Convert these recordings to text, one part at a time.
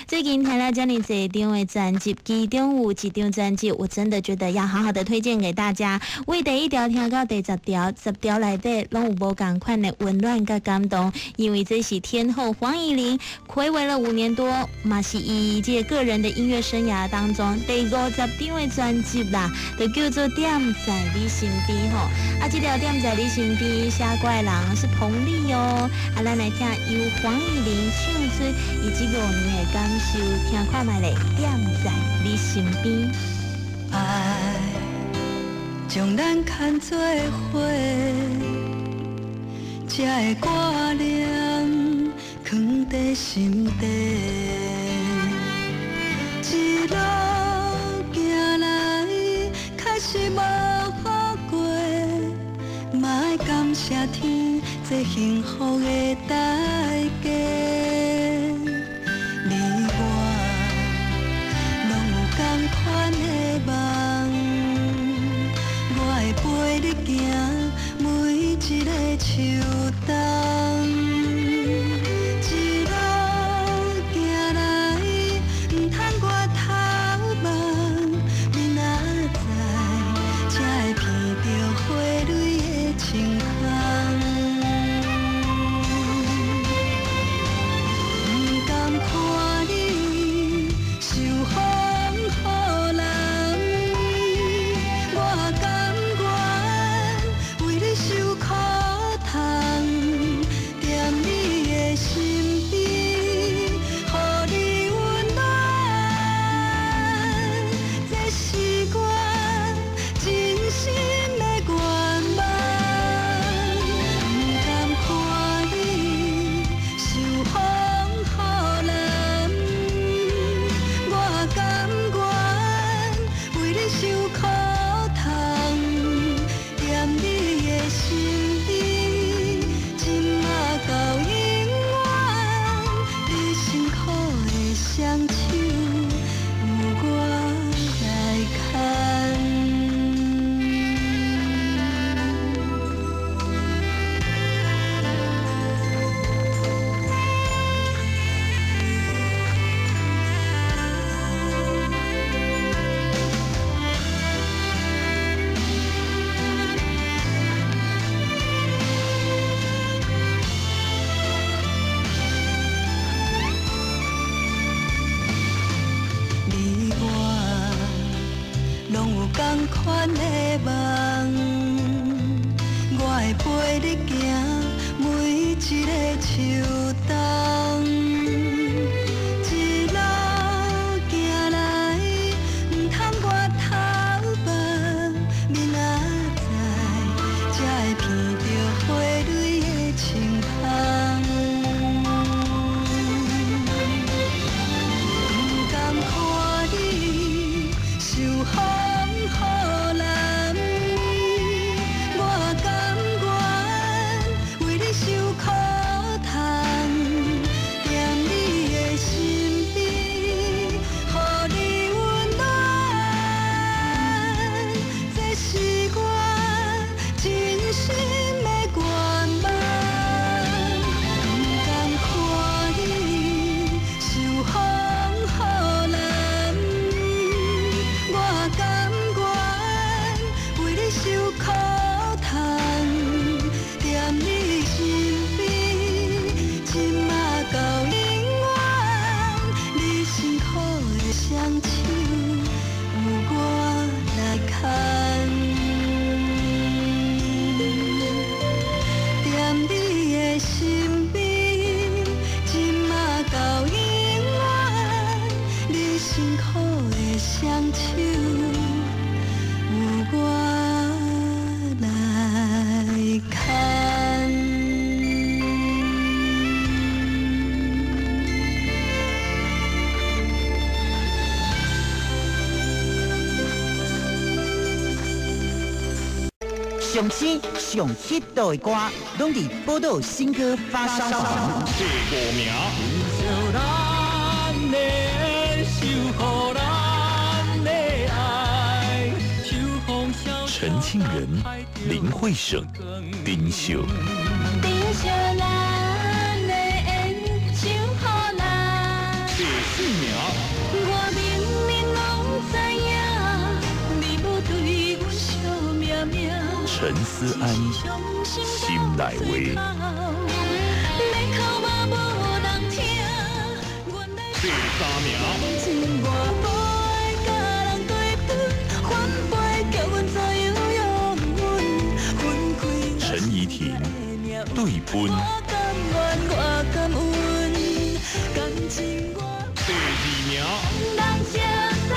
最近听了这么多张的专辑，其中有几张专辑，我真的觉得要好好的推荐给大家。为第一条听到第10条，10条内底拢有无同款的温暖跟感动，因为这是天后黄乙玲睽违了5年多，嘛是以这个人的音乐生涯当中第50张的专辑啦，就叫做《点在你身边》吼。啊，这条《点在你身边》写歌的人是彭丽哦。啊，咱来听由黄乙玲唱出以及5年的感受，听看卖咧，点在你身边。爱将咱牵做伙，才会挂念藏在心底。一路行来，确实无好过，嘛要感谢天，这幸福的代价。你我拢有同款的梦，我会陪你行每一个秋冬。一路行来，唔通我头望，明仔载才会闻到花蕊的清香。唔甘看你受风雨淋，我甘愿为你受苦痛，踮你的身边，予你温暖。这是我真心的愿望。唔甘看你受风雨淋，我甘愿为你受苦痛，踮你的身边，今仔到永远，你辛苦的双手有我来牵。你我拢有同款的梦，我会陪你行每一个秋冬。一路行来，唔通我头望，明仔载才会闻到花蕊的清香。唔甘看你受风雨淋，我甘愿为你受苦痛，踮你的身边，予你温暖。这是我真心的愿望。唔甘看你受风雨淋，我甘愿为你受苦痛，踮你身边，今仔到永远，你辛苦的双手有我来牵。踮你的身边，今仔到永远，你辛苦的双手有我来牵。上星上hit 的歌，拢伫报道新歌发烧榜。第5名。就咱的守护咱的爱，秋风萧萧。陈庆仁、林慧省、丁秀。第姓名。我明明拢知影，你无对阮惜命命。陈思安，心内话。要哭嘛无人听。第3名。情我无爱甲人对分，反背叫阮左右用阮，分开。陈怡婷，对分。我甘愿，我甘愿，感情我。第2名。人生走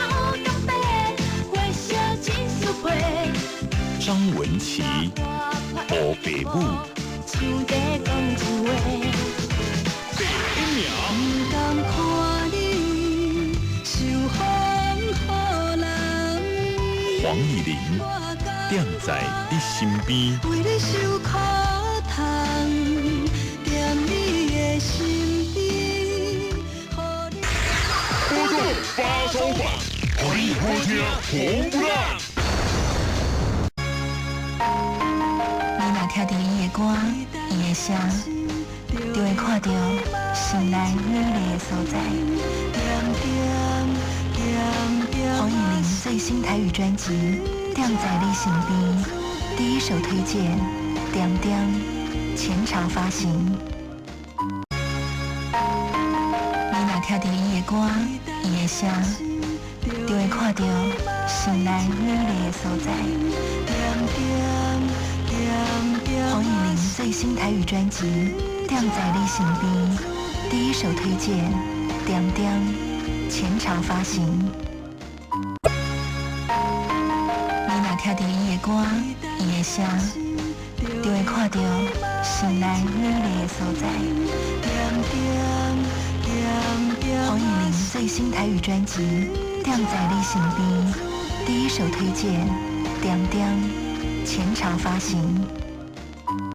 甘白，花谢真受配。张文琪，乌白母。像在讲一话。第1名。不甘看你受风雨人。黄以玲，踮在你身边。为你受苦痛，踮你的身边。波动发烧版，欢迎收听红不让。你若听到伊的歌，伊的声，就会看到心内美丽的所在。黄以玲最新台语专辑《踮在你身边》第一首推荐《踮踮》，前朝发行。你若听到伊的歌，伊的声，就会看到心内美丽的所在。黄以玲最新台语专辑《踮在你身边》第一首推荐《踮踮》，前朝发行。你若听到伊的歌，伊的声，就会看到心内美丽的所在。黄以玲最新台语专辑《踮在你身边》第一首推荐《踮踮》，前朝发行。